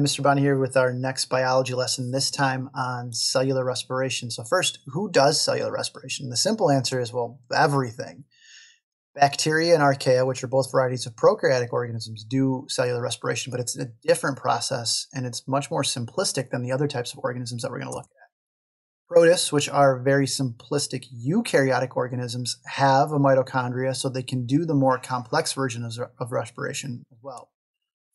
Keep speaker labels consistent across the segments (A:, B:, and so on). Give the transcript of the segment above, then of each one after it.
A: Mr. Bond here with our next biology lesson, this time on cellular respiration. So first, who does cellular respiration? The simple answer is, well, everything. Bacteria and archaea, which are both varieties of prokaryotic organisms, do cellular respiration, but it's a different process and it's much more simplistic than the other types of organisms that we're going to look at. Protists, which are very simplistic eukaryotic organisms, have a mitochondria, so they can do the more complex version of respiration as well.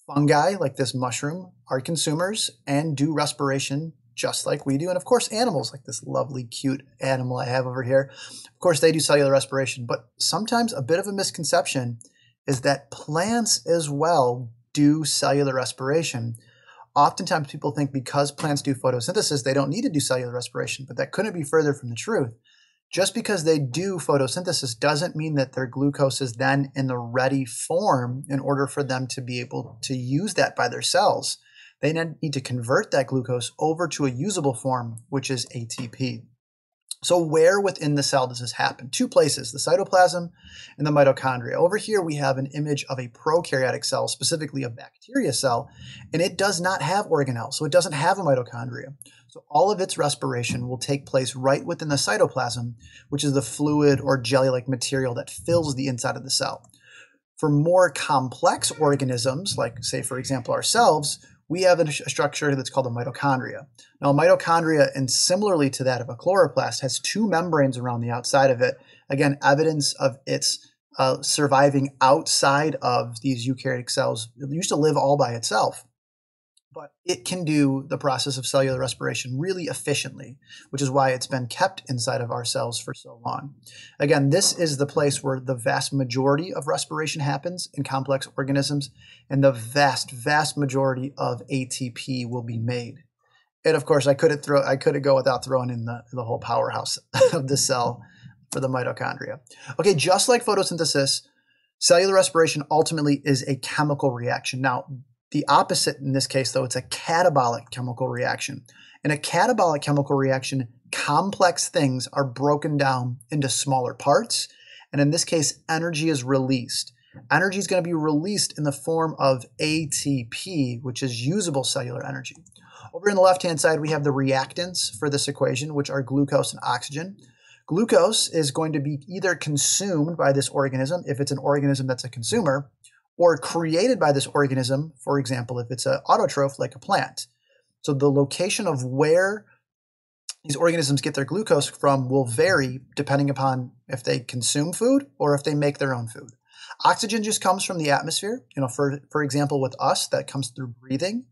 A: Fungi, like this mushroom, are consumers and do respiration just like we do. And of course, animals, like this lovely, cute animal I have over here, of course, they do cellular respiration. But sometimes a bit of a misconception is that plants as well do cellular respiration. Oftentimes people think because plants do photosynthesis, they don't need to do cellular respiration, but that couldn't be further from the truth. Just because they do photosynthesis doesn't mean that their glucose is then in the ready form in order for them to be able to use that by their cells. They need to convert that glucose over to a usable form, which is ATP. So where within the cell does this happen? Two places, the cytoplasm and the mitochondria. Over here we have an image of a prokaryotic cell, specifically a bacteria cell, and it does not have organelles, so it doesn't have a mitochondria. So all of its respiration will take place right within the cytoplasm, which is the fluid or jelly-like material that fills the inside of the cell. For more complex organisms, like say for example ourselves, we have a structure that's called a mitochondria. Now, a mitochondria, and similarly to that of a chloroplast, has two membranes around the outside of it. Again, evidence of its surviving outside of these eukaryotic cells. It used to live all by itself, but it can do the process of cellular respiration really efficiently, which is why it's been kept inside of our cells for so long. Again, this is the place where the vast majority of respiration happens in complex organisms, and the vast, vast majority of ATP will be made. And of course, I couldn't go without throwing in the whole powerhouse of the cell for the mitochondria. Okay, just like photosynthesis, cellular respiration ultimately is a chemical reaction. Now, the opposite in this case, though, it's a catabolic chemical reaction. In a catabolic chemical reaction, complex things are broken down into smaller parts, and in this case, energy is released. Energy is going to be released in the form of ATP, which is usable cellular energy. Over on the left-hand side, we have the reactants for this equation, which are glucose and oxygen. Glucose is going to be either consumed by this organism, if it's an organism that's a consumer, or created by this organism, for example, if it's an autotroph like a plant. So the location of where these organisms get their glucose from will vary depending upon if they consume food or if they make their own food. Oxygen just comes from the atmosphere. For example, with us, that comes through breathing.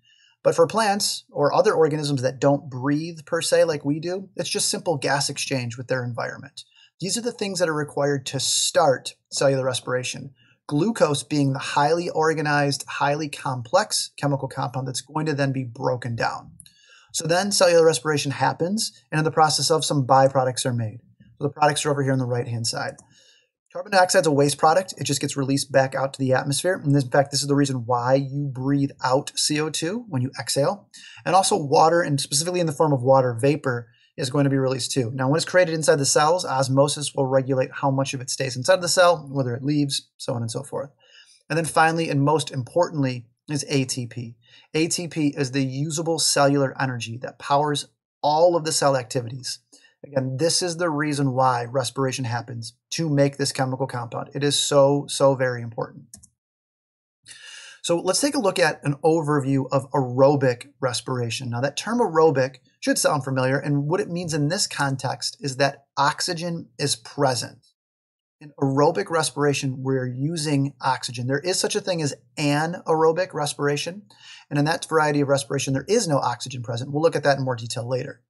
A: But for plants or other organisms that don't breathe per se like we do, it's just simple gas exchange with their environment. These are the things that are required to start cellular respiration. Glucose being the highly organized, highly complex chemical compound that's going to then be broken down. So then cellular respiration happens, and in the process of, some byproducts are made. So the products are over here on the right-hand side. Carbon dioxide is a waste product. It just gets released back out to the atmosphere. And in fact, this is the reason why you breathe out CO2 when you exhale. And also water, and specifically in the form of water vapor, is going to be released too. Now, when it's created inside the cells, osmosis will regulate how much of it stays inside the cell, whether it leaves, so on and so forth. And then finally, and most importantly, is ATP. ATP is the usable cellular energy that powers all of the cell activities. Again, this is the reason why respiration happens, to make this chemical compound. It is so, so very important. So let's take a look at an overview of aerobic respiration. Now, that term aerobic should sound familiar, and what it means in this context is that oxygen is present. In aerobic respiration, we're using oxygen. There is such a thing as anaerobic respiration, and in that variety of respiration, there is no oxygen present. We'll look at that in more detail later.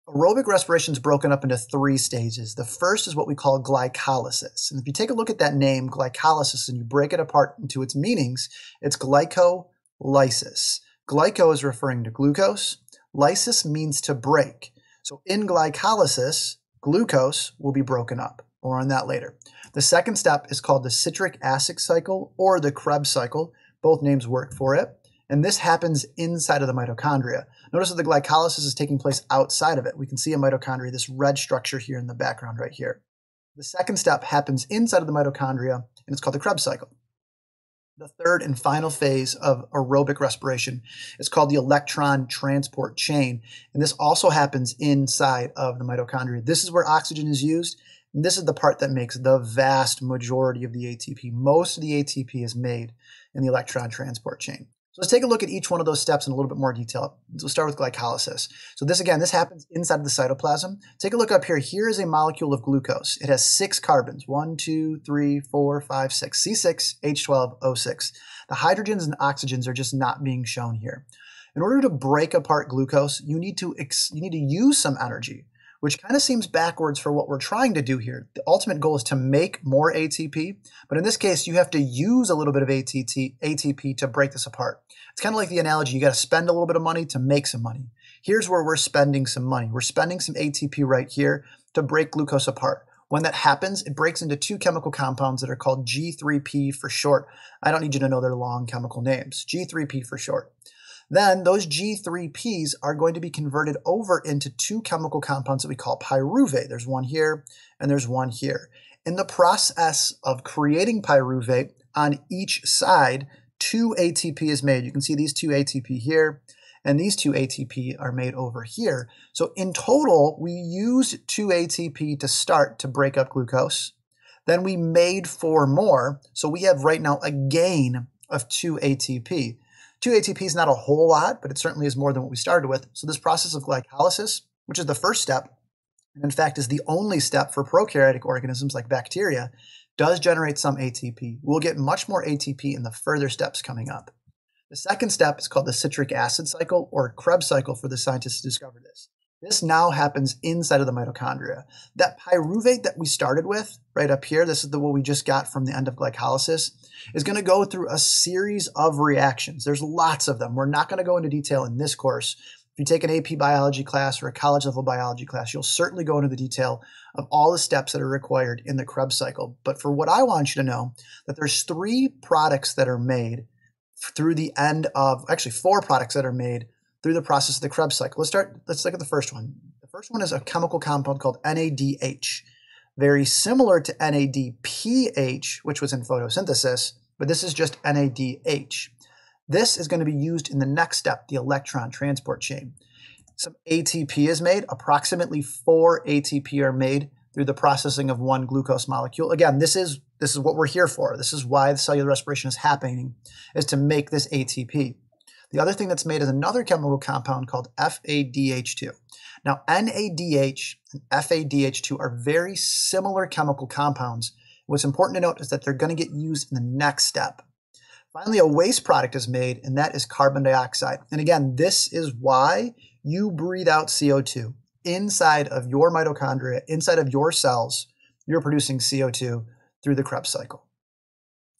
A: Aerobic respiration is broken up into three stages. The first is what we call glycolysis. And if you take a look at that name, glycolysis, and you break it apart into its meanings, it's glycolysis. Glyco is referring to glucose. Lysis means to break. So in glycolysis, glucose will be broken up. More on that later. The second step is called the citric acid cycle or the Krebs cycle. Both names work for it. And this happens inside of the mitochondria. Notice that the glycolysis is taking place outside of it. We can see a mitochondria, this red structure here in the background right here. The second step happens inside of the mitochondria, and it's called the Krebs cycle. The third and final phase of aerobic respiration is called the electron transport chain. And this also happens inside of the mitochondria. This is where oxygen is used. And this is the part that makes the vast majority of the ATP. Most of the ATP is made in the electron transport chain. So let's take a look at each one of those steps in a little bit more detail. We'll start with glycolysis. So this, again, this happens inside of the cytoplasm. Take a look up here. Here is a molecule of glucose. It has 6 carbons, 1, 2, 3, 4, 5, 6, C6H12O6. The hydrogens and oxygens are just not being shown here. In order to break apart glucose, you need to use some energy, which kind of seems backwards for what we're trying to do here. The ultimate goal is to make more ATP, but in this case, you have to use a little bit of ATP to break this apart. It's kind of like the analogy, you got to spend a little bit of money to make some money. Here's where we're spending some money. We're spending some ATP right here to break glucose apart. When that happens, it breaks into 2 chemical compounds that are called G3P for short. I don't need you to know their long chemical names. G3P for short. Then those G3Ps are going to be converted over into 2 chemical compounds that we call pyruvate. There's one here and there's one here. In the process of creating pyruvate, on each side, 2 ATP is made. You can see these 2 ATP here and these 2 ATP are made over here. So in total, we used 2 ATP to start to break up glucose. Then we made 4 more. So we have right now a gain of 2 ATP. 2 ATP is not a whole lot, but it certainly is more than what we started with. So this process of glycolysis, which is the first step, and in fact is the only step for prokaryotic organisms like bacteria, does generate some ATP. We'll get much more ATP in the further steps coming up. The second step is called the citric acid cycle, or Krebs cycle for the scientists who discovered this. This now happens inside of the mitochondria. That pyruvate that we started with right up here, this is what we just got from the end of glycolysis, is going to go through a series of reactions. There's lots of them. We're not going to go into detail in this course. If you take an AP biology class or a college level biology class, you'll certainly go into the detail of all the steps that are required in the Krebs cycle. But for what I want you to know, that there's 3 products that are made through the end of, actually 4 products that are made through the process of the Krebs cycle. Let's look at the first one. The first one is a chemical compound called NADH. Very similar to NADPH, which was in photosynthesis, but this is just NADH. This is going to be used in the next step, the electron transport chain. Some ATP is made. Approximately 4 ATP are made through the processing of 1 glucose molecule. Again, this is what we're here for. This is why the cellular respiration is happening, is to make this ATP. The other thing that's made is another chemical compound called FADH2. Now, NADH and FADH2 are very similar chemical compounds. What's important to note is that they're going to get used in the next step. Finally, a waste product is made, and that is carbon dioxide. And again, this is why you breathe out CO2. Inside of your mitochondria, inside of your cells, you're producing CO2 through the Krebs cycle.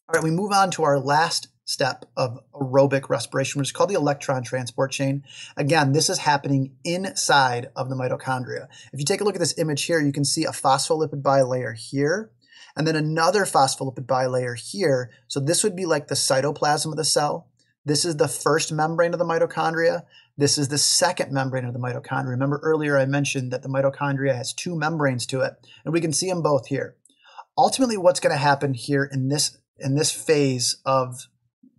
A: All right, we move on to our last step of aerobic respiration, which is called the electron transport chain. Again, this is happening inside of the mitochondria. If you take a look at this image here, you can see a phospholipid bilayer here, and then another phospholipid bilayer here. So this would be like the cytoplasm of the cell. This is the first membrane of the mitochondria. This is the second membrane of the mitochondria. Remember earlier I mentioned that the mitochondria has 2 membranes to it, and we can see them both here. Ultimately, what's going to happen here in this phase of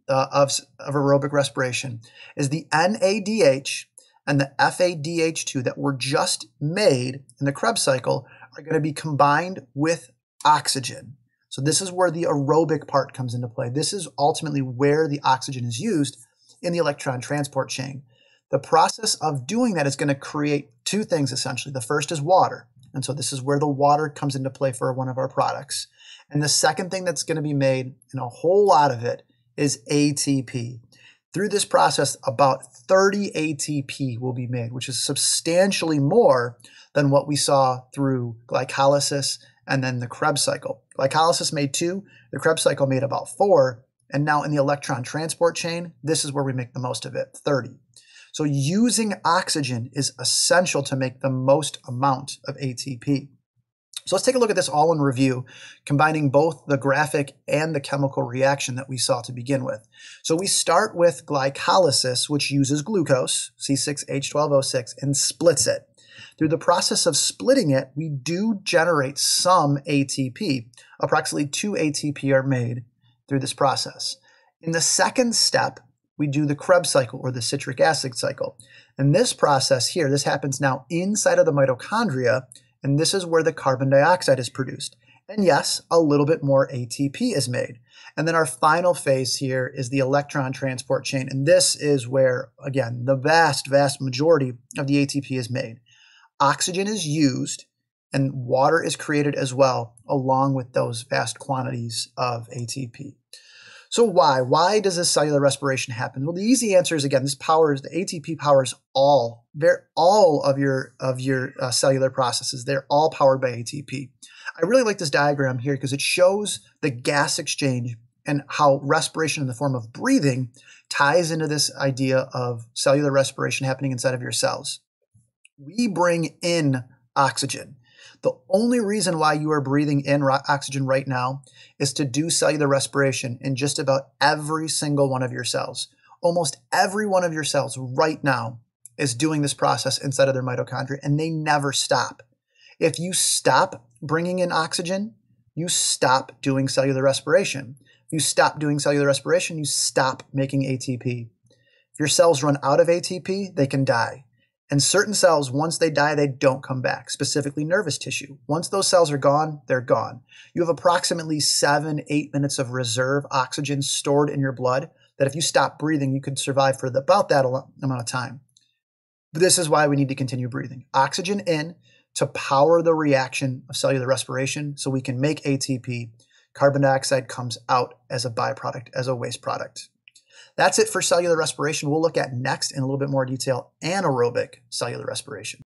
A: aerobic respiration is the NADH and the FADH2 that were just made in the Krebs cycle are going to be combined with oxygen. So this is where the aerobic part comes into play. This is ultimately where the oxygen is used in the electron transport chain. The process of doing that is going to create 2 things essentially. The first is water. And so this is where the water comes into play for one of our products. And the second thing that's going to be made, and a whole lot of it, is ATP. Through this process, about 30 ATP will be made, which is substantially more than what we saw through glycolysis and then the Krebs cycle. Glycolysis made 2, the Krebs cycle made about 4, and now in the electron transport chain, this is where we make the most of it, 30. So using oxygen is essential to make the most amount of ATP. So let's take a look at this all in review, combining both the graphic and the chemical reaction that we saw to begin with. So we start with glycolysis, which uses glucose, C6H12O6, and splits it. Through the process of splitting it, we do generate some ATP. Approximately 2 ATP are made through this process. In the second step, we do the Krebs cycle or the citric acid cycle. And this process here, this happens now inside of the mitochondria, and this is where the carbon dioxide is produced. And yes, a little bit more ATP is made. And then our final phase here is the electron transport chain. And this is where, again, the vast, vast majority of the ATP is made. Oxygen is used and water is created as well, along with those vast quantities of ATP. So why? Why does this cellular respiration happen? Well, the easy answer is, again, this powers, the ATP powers all of your cellular processes. They're all powered by ATP. I really like this diagram here because it shows the gas exchange and how respiration in the form of breathing ties into this idea of cellular respiration happening inside of your cells. We bring in oxygen. The only reason why you are breathing in oxygen right now is to do cellular respiration in just about every single one of your cells. Almost every one of your cells right now is doing this process inside of their mitochondria, and they never stop. If you stop bringing in oxygen, you stop doing cellular respiration. If you stop doing cellular respiration, you stop making ATP. If your cells run out of ATP, they can die. And certain cells, once they die, they don't come back, specifically nervous tissue. Once those cells are gone, they're gone. You have approximately 7-8 minutes of reserve oxygen stored in your blood that if you stop breathing, you could survive for about that amount of time. But this is why we need to continue breathing. Oxygen in to power the reaction of cellular respiration so we can make ATP. Carbon dioxide comes out as a byproduct, as a waste product. That's it for cellular respiration. We'll look at next in a little bit more detail anaerobic cellular respiration.